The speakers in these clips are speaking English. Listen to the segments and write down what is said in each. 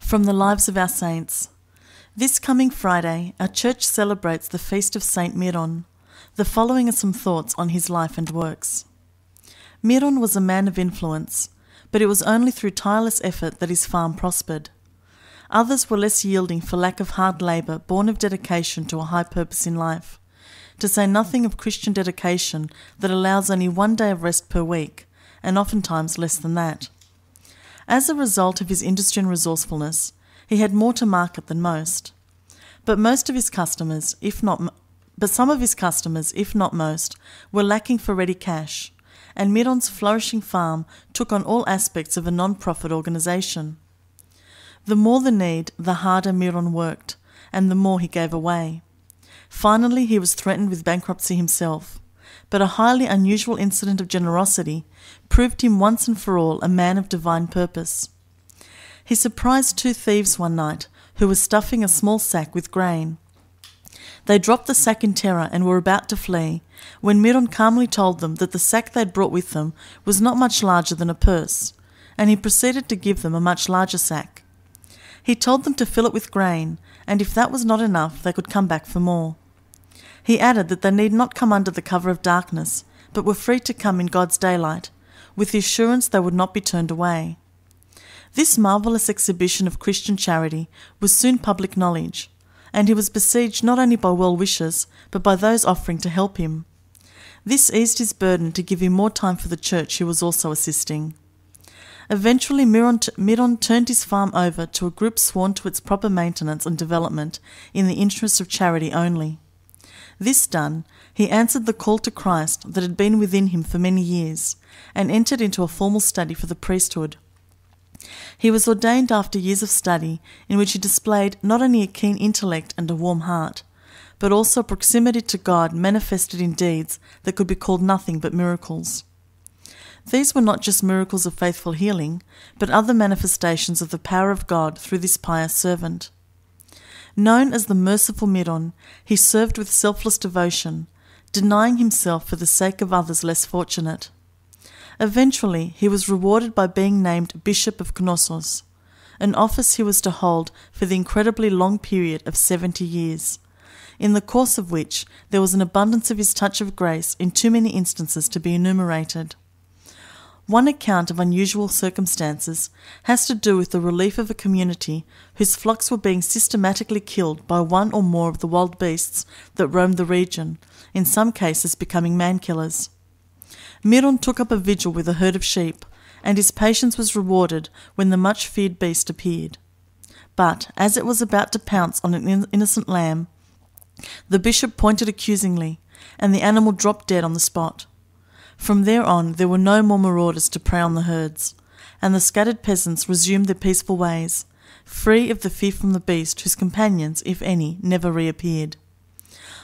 From the Lives of our Saints. This coming Friday, our church celebrates the feast of Saint Myron. The following are some thoughts on his life and works. Myron was a man of influence, but it was only through tireless effort that his farm prospered. Others were less yielding for lack of hard labour born of dedication to a high purpose in life, to say nothing of Christian dedication that allows only 1 day of rest per week, and oftentimes less than that. As a result of his industry and resourcefulness, he had more to market than most. But some of his customers, if not most, were lacking for ready cash, and Myron's flourishing farm took on all aspects of a non-profit organisation. The more the need, the harder Myron worked, and the more he gave away. Finally, he was threatened with bankruptcy himself, but a highly unusual incident of generosity proved him once and for all a man of divine purpose. He surprised 2 thieves one night who were stuffing a small sack with grain. They dropped the sack in terror and were about to flee, when Myron calmly told them that the sack they'd brought with them was not much larger than a purse, and he proceeded to give them a much larger sack. He told them to fill it with grain, and if that was not enough, they could come back for more. He added that they need not come under the cover of darkness, but were free to come in God's daylight, with the assurance they would not be turned away. This marvellous exhibition of Christian charity was soon public knowledge, and he was besieged not only by well-wishers, but by those offering to help him. This eased his burden to give him more time for the church he was also assisting. Eventually, Myron turned his farm over to a group sworn to its proper maintenance and development in the interest of charity only. This done, he answered the call to Christ that had been within him for many years, and entered into a formal study for the priesthood. He was ordained after years of study, in which he displayed not only a keen intellect and a warm heart, but also proximity to God manifested in deeds that could be called nothing but miracles. These were not just miracles of faithful healing, but other manifestations of the power of God through this pious servant. Known as the merciful Myron, he served with selfless devotion, denying himself for the sake of others less fortunate. Eventually, he was rewarded by being named Bishop of Knossos, an office he was to hold for the incredibly long period of 70 years, in the course of which there was an abundance of his touch of grace in too many instances to be enumerated. One account of unusual circumstances has to do with the relief of a community whose flocks were being systematically killed by one or more of the wild beasts that roamed the region, in some cases becoming man-killers. Myron took up a vigil with a herd of sheep, and his patience was rewarded when the much-feared beast appeared. But, as it was about to pounce on an innocent lamb, the bishop pointed accusingly, and the animal dropped dead on the spot. From there on, there were no more marauders to prey on the herds, and the scattered peasants resumed their peaceful ways, free of the fear from the beast whose companions, if any, never reappeared.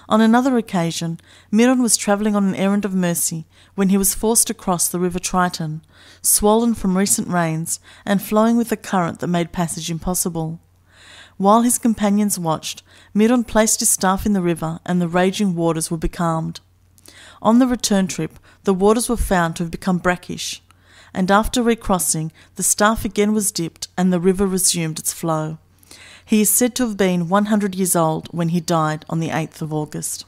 On another occasion, Myron was travelling on an errand of mercy when he was forced to cross the river Triton, swollen from recent rains and flowing with a current that made passage impossible. While his companions watched, Myron placed his staff in the river and the raging waters were becalmed. On the return trip, the waters were found to have become brackish, and after recrossing, the staff again was dipped and the river resumed its flow. He is said to have been 100 years old when he died on the 8th of August.